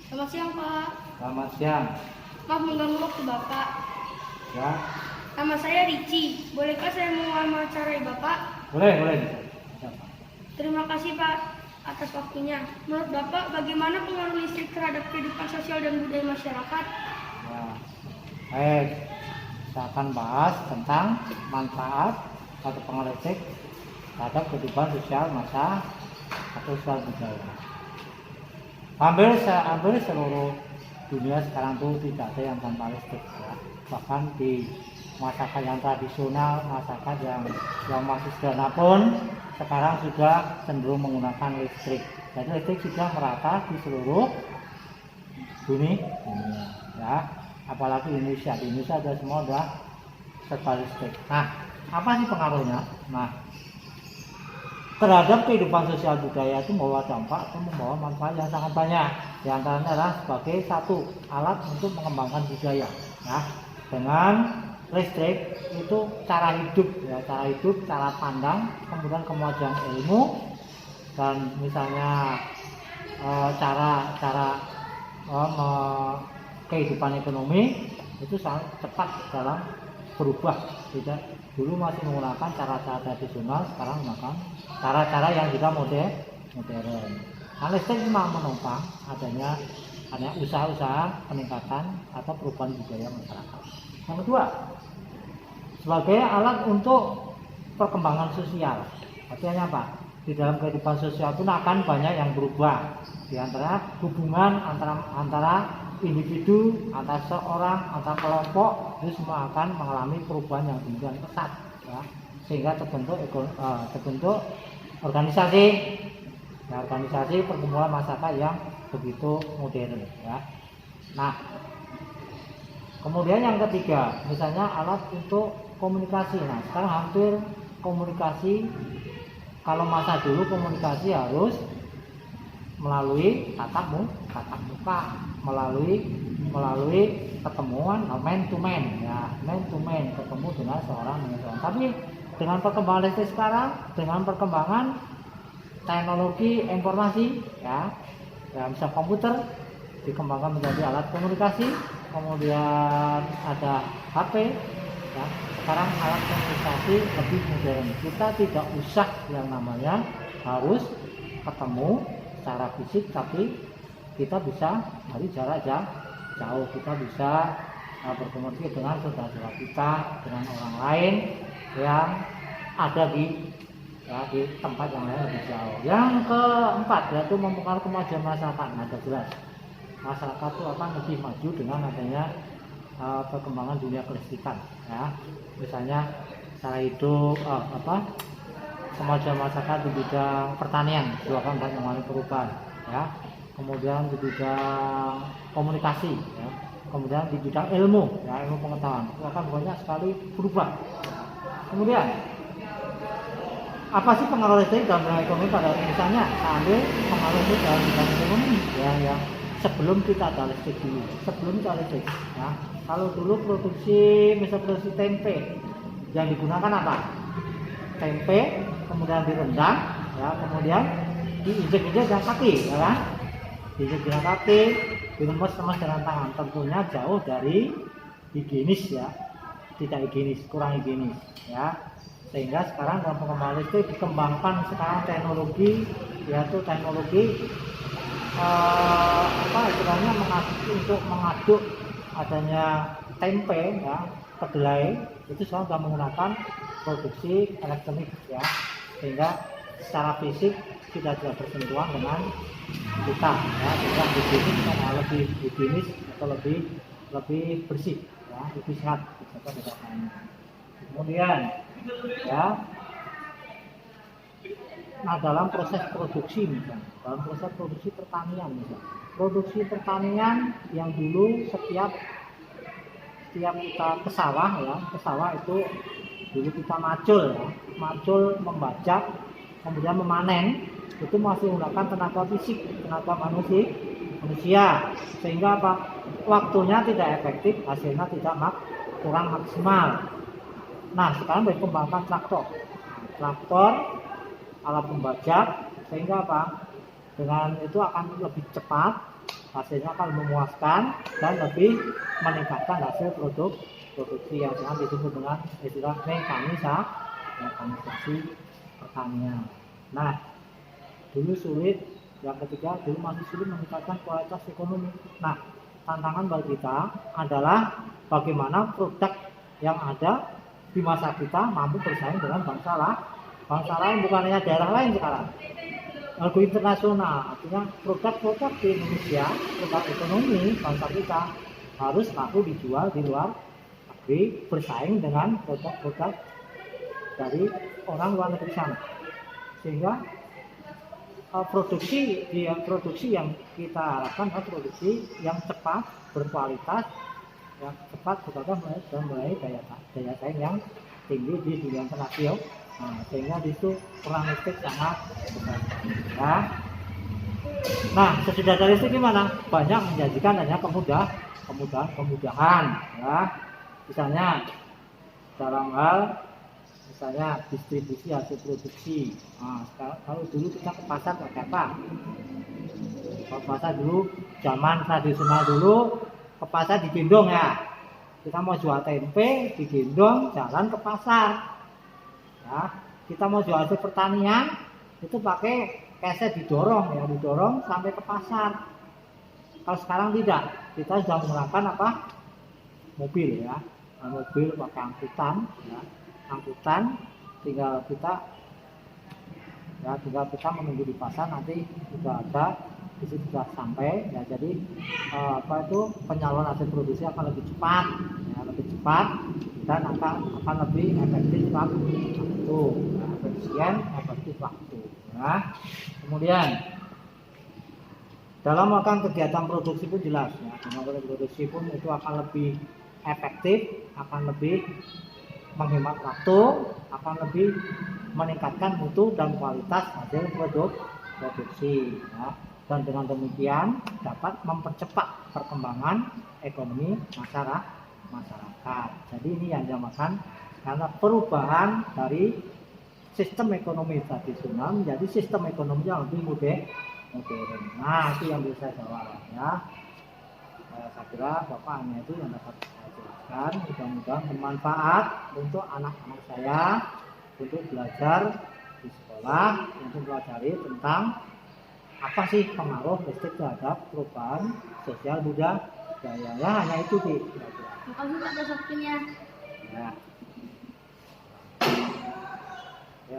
Selamat siang, Pak. Selamat siang. Maaf mengganggu waktu Bapak. Ya, Nama saya Ricci. Bolehkah saya mewawancarai Bapak? boleh. Terima kasih, Pak, atas waktunya. Menurut Bapak, bagaimana pengaruh listrik terhadap kehidupan sosial dan budaya masyarakat? Ya, baik. Kita akan bahas tentang manfaat atau pengaruh listrik terhadap kehidupan sosial masa atau sosial budaya. Hampir seluruh dunia sekarang tuh tidak ada yang tanpa listrik, ya. Bahkan di masyarakat yang tradisional, masyarakat yang masih sederhana pun sekarang sudah cenderung menggunakan listrik. Jadi listrik sudah merata di seluruh dunia, ya. Apalagi Indonesia. Di Indonesia ada semua udah serba listrik. Nah, apa sih pengaruhnya? Nah, terhadap kehidupan sosial budaya itu membawa dampak atau membawa manfaat yang sangat banyak. Di antaranya adalah sebagai satu alat untuk mengembangkan budaya. Nah, dengan listrik itu cara hidup, ya, cara pandang, kemudian kemajuan ilmu, dan misalnya kehidupan ekonomi itu sangat cepat dalam berubah. Tidak dulu masih menggunakan cara-cara tradisional, sekarang menggunakan cara-cara yang sudah modern. Nah, listrik cuma menopang adanya usaha-usaha peningkatan atau perubahan budaya masyarakat. Yang kedua, sebagai alat untuk perkembangan sosial. Artinya apa? Di dalam kehidupan sosial pun akan banyak yang berubah. Di antara hubungan antara individu, antara seorang, antara kelompok, itu semua akan mengalami perubahan yang demikian pesat, ya. Sehingga terbentuk organisasi, ya, organisasi perkumpulan masyarakat yang begitu modern, ya. Nah, kemudian yang ketiga, misalnya alat untuk komunikasi. Nah, sekarang hampir komunikasi, kalau masa dulu komunikasi harus melalui tatap muka, melalui ketemuan man to man, ya, ketemu dengan seorang. Tapi dengan perkembangan listrik sekarang, dengan perkembangan teknologi informasi, ya bisa komputer dikembangkan menjadi alat komunikasi, kemudian ada HP, ya. Sekarang alat komunikasi lebih modern. Kita tidak usah yang namanya harus ketemu secara fisik, tapi kita bisa dari jarak jauh. Kita bisa berkomunikasi dengan saudara-saudara kita, dengan orang lain yang ada di tempat yang lain lebih jauh. Yang keempat yaitu mempengaruhi kemajuan masyarakat. Nah, jelas masyarakat itu akan lebih maju dengan adanya perkembangan dunia kelistrikan, ya. Misalnya cara hidup, kemajuan masyarakat di bidang pertanian juga akan banyak mengalami perubahan, ya. Kemudian di bidang komunikasi, ya. Kemudian di bidang ilmu, ya, ilmu pengetahuan itu akan banyak sekali berubah. Kemudian apa sih pengaruh listrik dalam bidang ekonomi pada misalnya ambil pengaruh listrik dalam bidang ekonomi, ya, yang sebelum kita ada listrik dulu, ya. Kalau dulu produksi tempe yang digunakan apa? Tempe kemudian direndam, ya, kemudian diinjek-injek dengan kaki, ya kan? Diinjek dengan kaki, diremes dengan tangan. Tentunya jauh dari higienis, ya, tidak higienis, kurang higienis, ya. Sehingga sekarang dalam pengembangan listrik dikembangkan sekarang teknologi, yaitu teknologi istilahnya untuk mengaduk adanya tempe, ya, kedelai itu sekarang sudah menggunakan produksi elektronik, ya, sehingga secara fisik tidak bersentuhan dengan kita, ya, tidak lebih higienis atau lebih bersih, ya, lebih sehat. Kemudian, ya, nah dalam proses produksi, misalnya dalam proses produksi pertanian, produksi pertanian yang dulu setiap kita ke sawah, ya, itu dulu kita macul membajak kemudian memanen, itu masih menggunakan tenaga fisik, tenaga manusia, sehingga apa, waktunya tidak efektif, hasilnya kurang maksimal. Nah, sekarang dikembangkan traktor, alat pembajak, sehingga apa, dengan itu akan lebih cepat hasilnya akan memuaskan dan lebih meningkatkan hasil produksi yang disebut dengan istilah mekanisasi pertanian. Nah, dulu sulit, yang ketiga dulu masih sulit meningkatkan kualitas ekonomi. Nah, tantangan bagi kita adalah bagaimana produk yang ada di masa kita mampu bersaing dengan bangsa lain, bukan hanya daerah lain sekarang, lalu internasional. Artinya produk-produk di Indonesia, produk ekonomi bangsa kita harus laku dijual di luar negeri, bersaing dengan produk-produk dari orang luar negeri sana, sehingga produksi yang kita harapkan adalah produksi yang cepat, berkualitas, yang cepat juga mulai daya saing yang tinggi di dunia internasional. Sehingga di situ peran listrik sangat besar. Nah, sesudah dari itu gimana? Banyak menjanjikan hanya kemudahan, ya. Misalnya dalam hal distribusi hasil produksi. Nah, kalau dulu kita ke pasar pakai apa? Kalau pasar dulu zaman tradisional dulu ke pasar digendong ya. Kita mau jual tempe digendong jalan ke pasar. Ya, kita mau jual hasil pertanian itu pakai keset didorong sampai ke pasar. Kalau sekarang tidak, kita sudah menggunakan apa? Mobil ya. Mobil pakai angkutan ya. Angkutan tinggal kita menunggu di pasar, nanti sudah ada di situ sudah sampai ya. Jadi penyaluran hasil produksi akan lebih cepat ya, dan akan lebih efektif waktu, efisien efektif waktu ya. Kemudian dalam melakukan kegiatan produksi pun jelas ya, kegiatan produksi pun itu akan lebih efektif, akan lebih menghemat waktu, akan lebih meningkatkan mutu dan kualitas hasil produksi ya. Dan dengan demikian dapat mempercepat perkembangan ekonomi masyarakat. Jadi ini yang dinamakan karena perubahan dari sistem ekonomi tradisional menjadi sistem ekonomi yang lebih modern. Nah, itu yang bisa saya jawab ya. Saya kira bapaknya itu yang dapat saya jelaskan. Mudah-mudahan bermanfaat untuk anak-anak saya untuk belajar di sekolah, untuk pelajari tentang apa sih pengaruh listrik terhadap perubahan sosial budaya. Ya, hanya itu sih. Makasih atas waktunya. Ya.